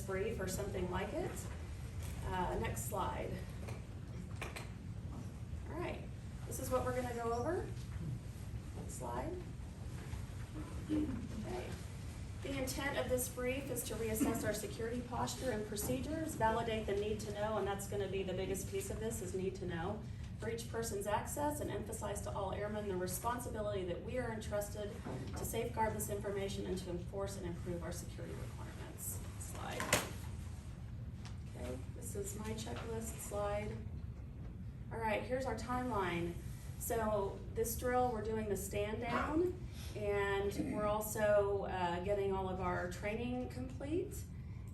brief or something like it. Next slide. All right, this is what we're gonna go over. Next slide. Okay. The intent of this brief is to reassess our security posture and procedures, validate the need to know, and that's gonna be the biggest piece of this, is need to know, for each person's access, and emphasize to all airmen the responsibility that we are entrusted to safeguard this information and to enforce and improve our security requirements. Slide. Okay, this is my checklist slide. All right, here's our timeline. So this drill, we're doing the stand down, and we're also getting all of our training complete,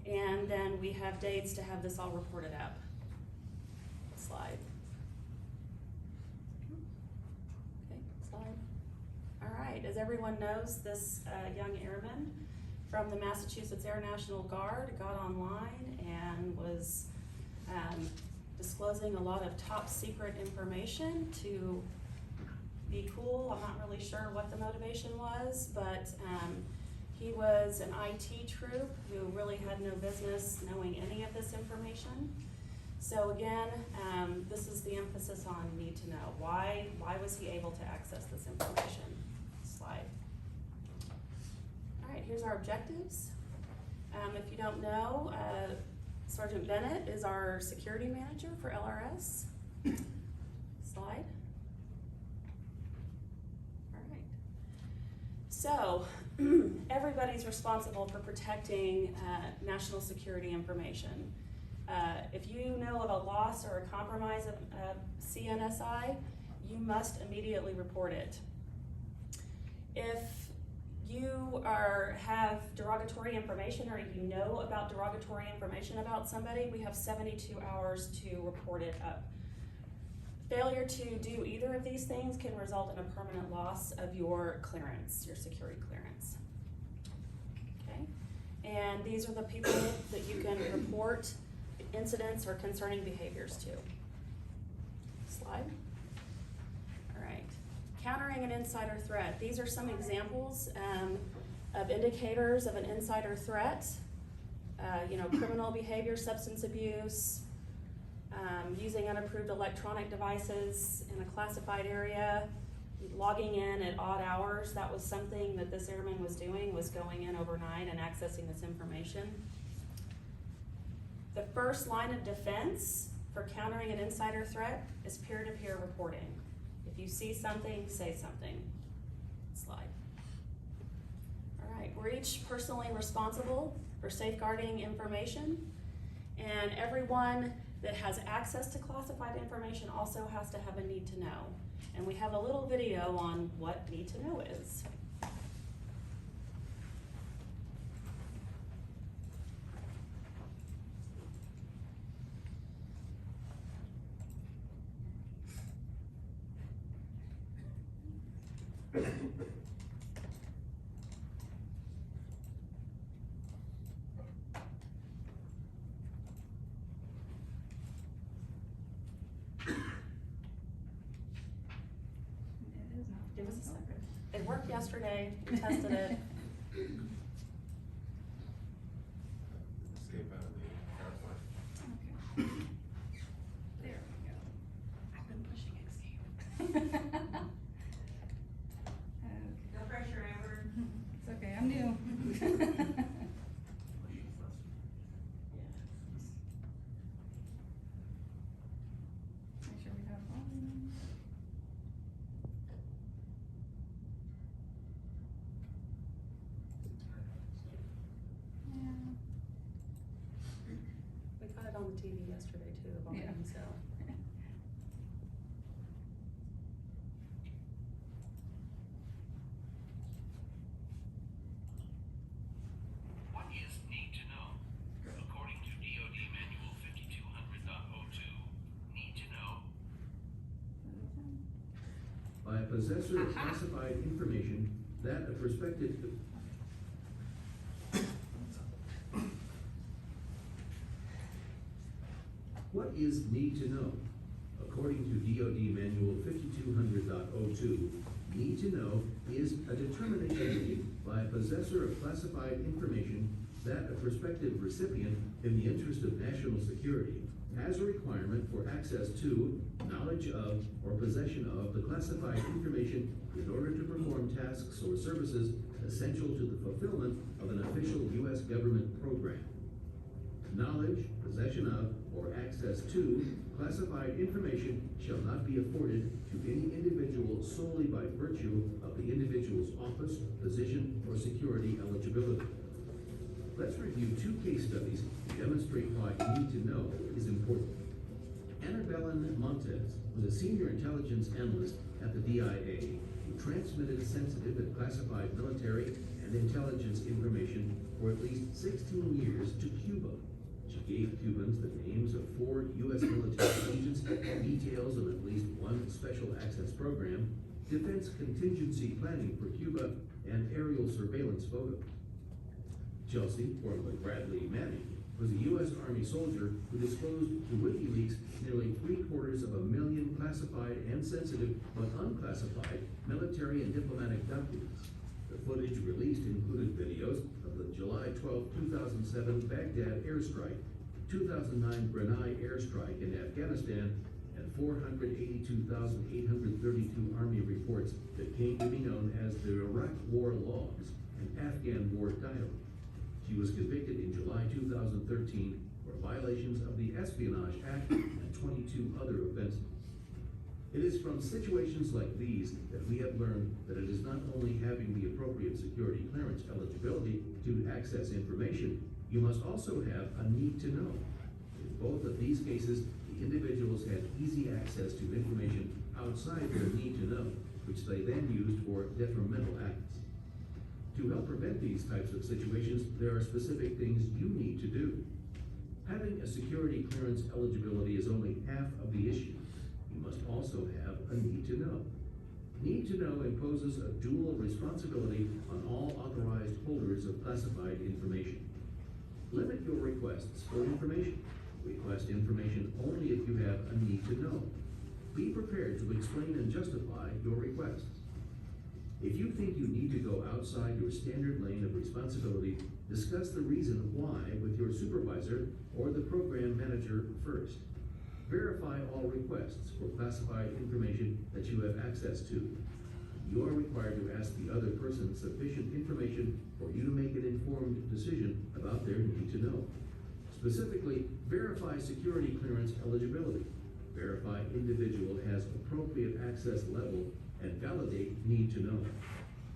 and then we have dates to have this all reported up. Slide. Okay, slide. All right, as everyone knows, this young airman from the Massachusetts Air National Guard got online and was disclosing a lot of top secret information to be cool. I'm not really sure what the motivation was, but he was an IT troop who really had no business knowing any of this information. So again, this is the emphasis on need to know. Why was he able to access this information? Slide. All right, here's our objectives. If you don't know, Sergeant Bennett is our security manager for LRS. Slide. All right. So, everybody's responsible for protecting national security information. If you know of a loss or a compromise of CNSI, you must immediately report it. If you have derogatory information, or you know about derogatory information about somebody, we have 72 hours to report it up. Failure to do either of these things can result in a permanent loss of your clearance, your security clearance. Okay, and these are the people that you can report incidents or concerning behaviors to. Slide. All right. Countering an insider threat. These are some examples of indicators of an insider threat. Criminal behavior, substance abuse, using unapproved electronic devices in a classified area, logging in at odd hours. That was something that this airman was doing, was going in overnight and accessing this information. The first line of defense for countering an insider threat is peer-to-peer reporting. If you see something, say something. Slide. All right, we're each personally responsible for safeguarding information, and everyone that has access to classified information also has to have a need to know. And we have a little video on what need to know is. Give us a second. It worked yesterday, we tested it. Escape out of the airport. Okay. There we go. I've been pushing escape. Okay. No pressure, Amber. It's okay, I'm new. Make sure we have volume. Yeah. We got it on the TV yesterday too, the volume, Yeah. so. What is need to know? According to DoD Manual 5200.02, need to know by a possessor of classified information that a prospective What is need to know? According to DoD Manual 5200.02, need to know is a determination made by a possessor of classified information that a prospective recipient, in the interest of national security, has a requirement for access to, knowledge of, or possession of the classified information in order to perform tasks or services essential to the fulfillment of an official U.S. government program. Knowledge, possession of, or access to classified information shall not be afforded to any individual solely by virtue of the individual's office, position, or security eligibility. Let's review two case studies to demonstrate why need to know is important. Annabellen Montez was a senior intelligence analyst at the DIA who transmitted sensitive and classified military and intelligence information for at least 16 years to Cuba. She gave Cubans the names of 4 U.S. military agents, details of at least one special access program, defense contingency planning for Cuba, and aerial surveillance photos. Chelsea, formerly Bradley Manning, was a U.S. Army soldier who disclosed to WikiLeaks nearly 750,000 classified and sensitive but unclassified military and diplomatic documents. The footage released included videos of the July 12, 2007 Baghdad airstrike, 2009 Grenai airstrike in Afghanistan, and 482,832 Army reports that came to be known as the Iraq War Logs and Afghan War Diary. She was convicted in July 2013 for violations of the Espionage Act and 22 other offenses. It is from situations like these that we have learned that it is not only having the appropriate security clearance eligibility to access information, you must also have a need to know. In both of these cases, the individuals had easy access to information outside their need to know, which they then used for detrimental acts. To help prevent these types of situations, there are specific things you need to do. Having a security clearance eligibility is only half of the issue. You must also have a need to know. Need to know imposes a dual responsibility on all authorized holders of classified information. Limit your requests for information. Request information only if you have a need to know. Be prepared to explain and justify your requests. If you think you need to go outside your standard lane of responsibility, discuss the reason why with your supervisor or the program manager first. Verify all requests for classified information that you have access to. You are required to ask the other person sufficient information for you to make an informed decision about their need to know. Specifically, verify security clearance eligibility. Verify individual has appropriate access level and validate need to know.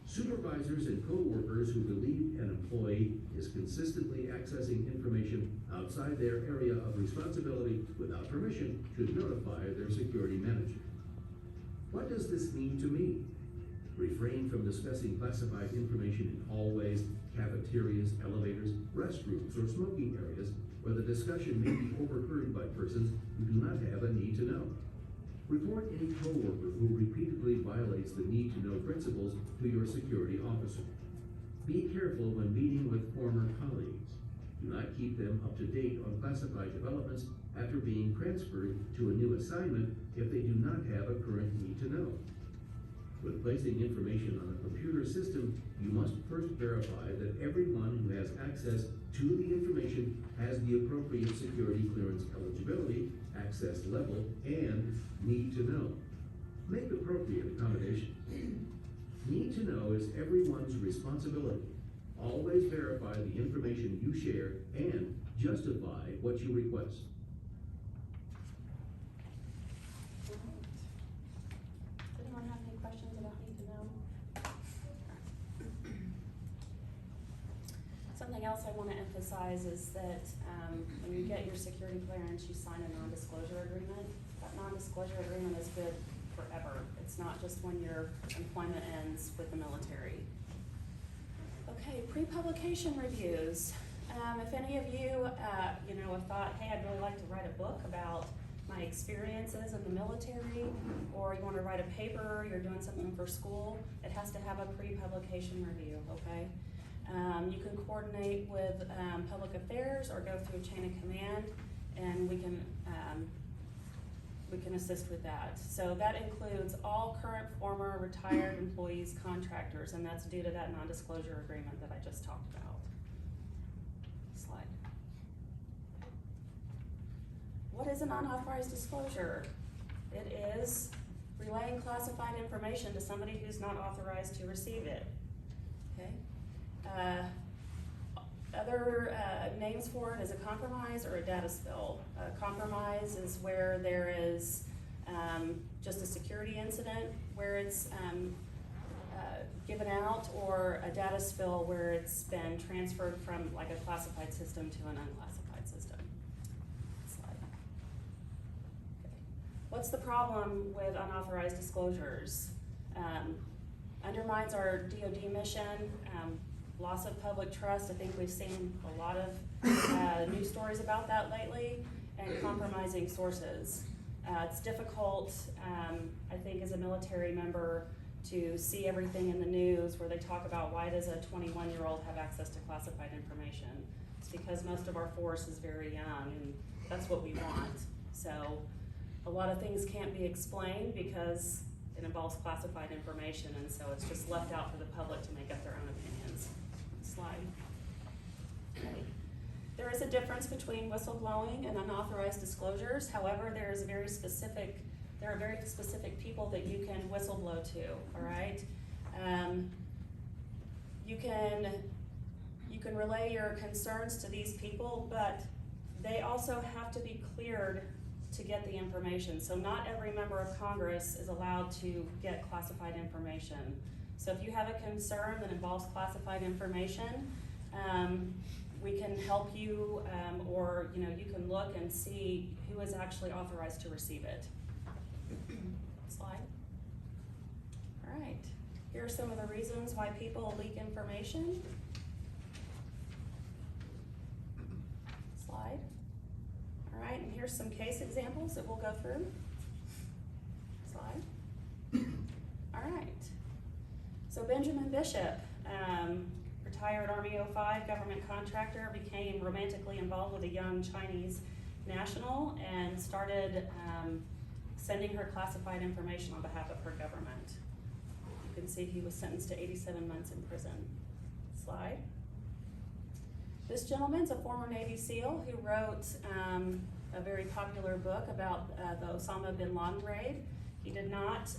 Supervisors and co-workers who believe an employee is consistently accessing information outside their area of responsibility without permission should notify their security manager. What does this mean to me? Refrain from discussing classified information in hallways, cafeterias, elevators, restrooms, or smoking areas where the discussion may be overheard by persons who do not have a need to know. Report any coworker who repeatedly violates the need-to-know principles to your security officer. Be careful when meeting with former colleagues. Do not keep them up to date on classified developments after being transferred to a new assignment if they do not have a current need to know. When placing information on a computer system, you must first verify that everyone who has access to the information has the appropriate security clearance eligibility, access level, and need to know. Make appropriate accommodations. Need to know is everyone's responsibility. Always verify the information you share and justify what you request. Does anyone have any questions about need to know? Something else I want to emphasize is that when you get your security clearance, you sign a non-disclosure agreement. That non-disclosure agreement is good forever. It's not just when your employment ends with the military. Okay, pre-publication reviews. If any of you, have thought, hey, I'd really like to write a book about my experiences in the military, or you want to write a paper, you're doing something for school, it has to have a pre-publication review, okay? You can coordinate with public affairs or go through a chain of command, and we can assist with that. So that includes all current, former, retired employees, contractors, and that's due to that non-disclosure agreement that I just talked about. what is an unauthorized disclosure? It is relaying classified information to somebody who's not authorized to receive it, okay? Other names for it is a compromise or a data spill. A compromise is where there is just a security incident where it's given out, or a data spill where it's been transferred from like a classified system to an unclassified system. Slide. Okay. What's the problem with unauthorized disclosures? Undermines our DoD mission, loss of public trust. I think we've seen a lot of news stories about that lately, and compromising sources. It's difficult, I think, as a military member to see everything in the news where they talk about why does a 21-year-old have access to classified information. It's because most of our force is very young, and that's what we want. So a lot of things can't be explained because it involves classified information, and so it's just left out for the public to make up their own opinions. Slide. Okay. There is a difference between whistleblowing and unauthorized disclosures. However, there are very specific people that you can whistleblow to, all right? You can relay your concerns to these people, but they also have to be cleared to get the information. So not every member of Congress is allowed to get classified information. So if you have a concern that involves classified information, we can help you, or you can look and see who is actually authorized to receive it. Slide. All right. Here are some of the reasons why people leak information. Slide. All right, and here's some case examples that we'll go through. Slide. All right. So Benjamin Bishop, retired Army 05 government contractor, became romantically involved with a young Chinese national and started sending her classified information on behalf of her government. You can see he was sentenced to 87 months in prison. Slide. This gentleman's a former Navy SEAL who wrote a very popular book about the Osama bin Laden raid. He did not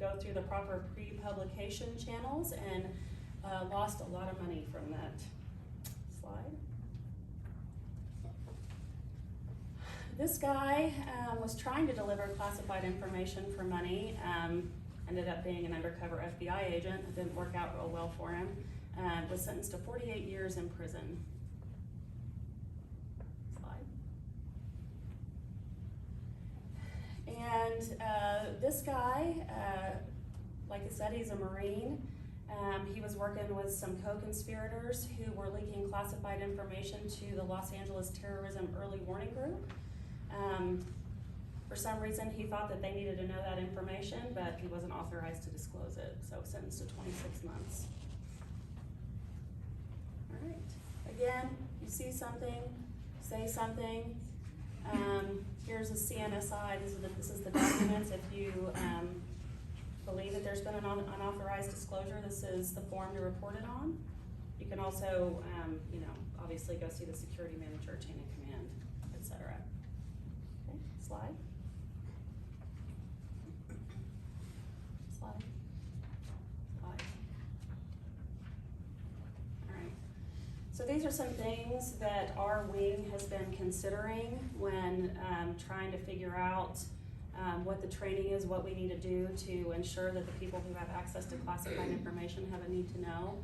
go through the proper pre-publication channels and lost a lot of money from that. Slide. This guy was trying to deliver classified information for money, ended up being an undercover FBI agent. It didn't work out real well for him. Was sentenced to 48 years in prison. Slide. And this guy, like I said, he's a Marine. He was working with some co-conspirators who were leaking classified information to the Los Angeles Terrorism Early Warning Group. For some reason, he thought that they needed to know that information, but he wasn't authorized to disclose it, so sentenced to 26 months. All right. Again, you see something, say something. Here's a CNSI. This is the documents. If you believe that there's been an unauthorized disclosure, this is the form to report it on. You can also, obviously go see the security manager, chain of command, etc. Okay, slide. Slide. Slide. All right. So these are some things that our wing has been considering when trying to figure out what the training is, what we need to do to ensure that the people who have access to classified information have a need to know.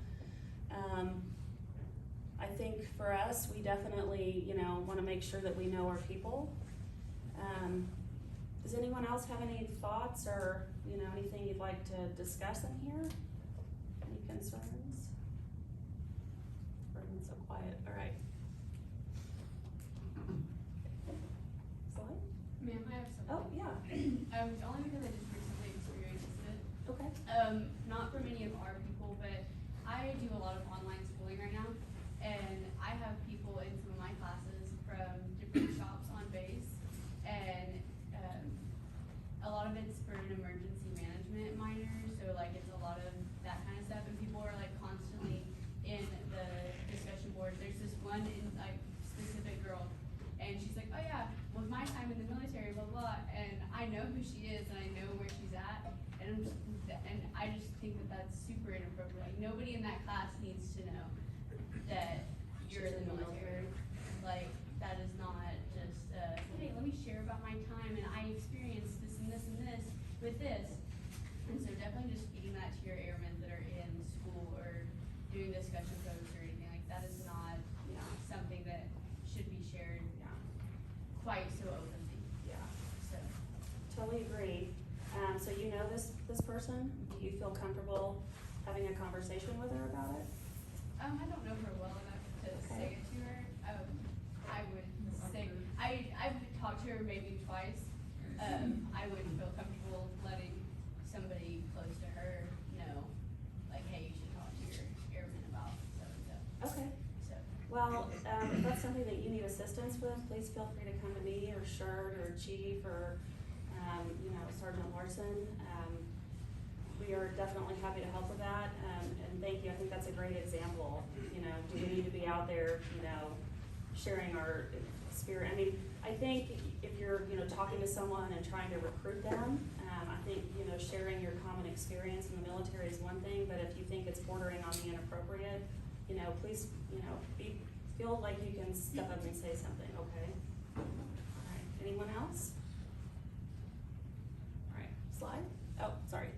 I think for us, we definitely, want to make sure that we know our people. Does anyone else have any thoughts or, anything you'd like to discuss in here? Any concerns? Everyone's so quiet. All right. Slide? Ma'am, I have something. Oh, yeah. Only because I just recently experienced it. Okay. Not for many of our people, but I do a lot of online schooling right now, and I have people in some of my classes from different shops on base, and a lot of it's for an emergency management minor, so like it's a lot of that kind of stuff, and people are like constantly in the discussion boards. There's this one in like specific girl, and she's like, oh yeah, with my my time in the military, blah, blah, and I know who she is and I know where she's at, and I just think that that's super inappropriate. Like, nobody in that class needs to know that you're in the military. Like, that is not just, hey, let me share about my time and I experienced this and this and this with this. And so definitely just feeding that to your airmen that are in school or doing discussion codes or anything, like that is not, something that should be shared, quite so openly, Yeah, so. totally agree. So you know this person? Do you feel comfortable having a conversation with her about it? I don't know her well enough to Okay. say it to her. I would say, I've talked to her maybe twice. I would feel comfortable letting somebody close to her know, like, hey, you should talk to your airman about so-and-so, Okay. so. Well, if that's something that you need assistance with, please feel free to come to me or Sherd or Chief or, Sergeant Larson. We are definitely happy to help with that, and thank you. I think that's a great example. Do we need to be out there, sharing our spirit? I mean, I think if you're, talking to someone and trying to recruit them, I think, sharing your common experience in the military is one thing, but if you think it's bordering on the inappropriate, please, feel like you can step up and say something, okay? All right, anyone else? All right, slide. Oh, sorry.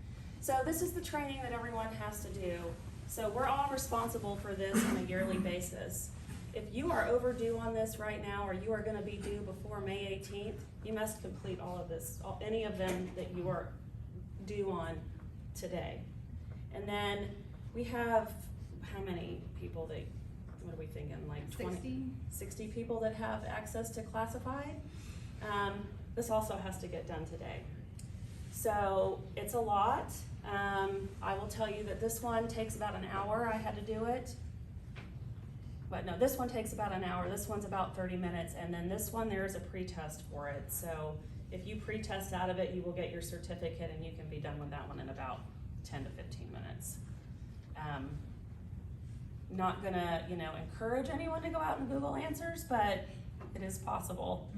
So this is the training that everyone has to do. So we're all responsible for this on a yearly basis. If you are overdue on this right now, or you are gonna be due before May 18th, you must complete all of this, any of them that you are due on today. And then we have, how many people that, what are we thinking, like 20? 60 people that have access to classified. This also has to get done today. So it's a lot. I will tell you that this one takes about an hour. I had to do it. But no, this one takes about an hour. This one's about 30 minutes. And then this one, there is a pre-test for it. So if you pre-test out of it, you will get your certificate and you can be done with that one in about 10 to 15 minutes. Not gonna, encourage anyone to go out and Google answers, but it is possible.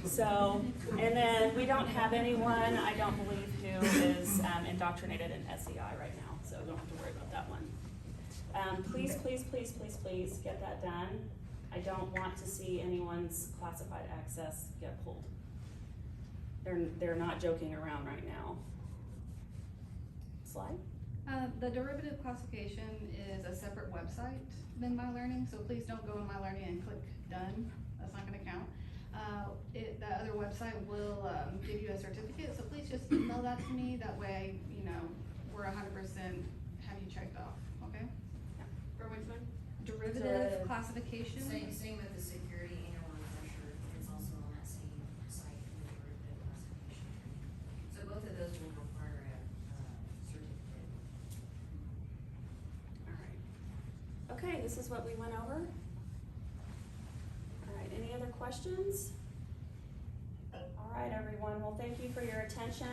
So, and then we don't have anyone, I don't believe, who is indoctrinated in SEI right now, so don't have to worry about that one. Please, please, please, please, please get that done. I don't want to see anyone's classified access get pulled. They're not joking around right now. Slide. The derivative classification is a separate website than My Learning, so please don't go in My Learning and click done. That's not gonna count. The other website will give you a certificate, so please just email that to me. That way, we're 100% have you checked off, okay? For which one? Derivative classification. Same with the security and your one pressure, it's also on that same site for the derivative classification. So both of those will require a certificate. All right. Okay, this is what we went over. All right, any other questions? All right, everyone, well, thank you for your attention.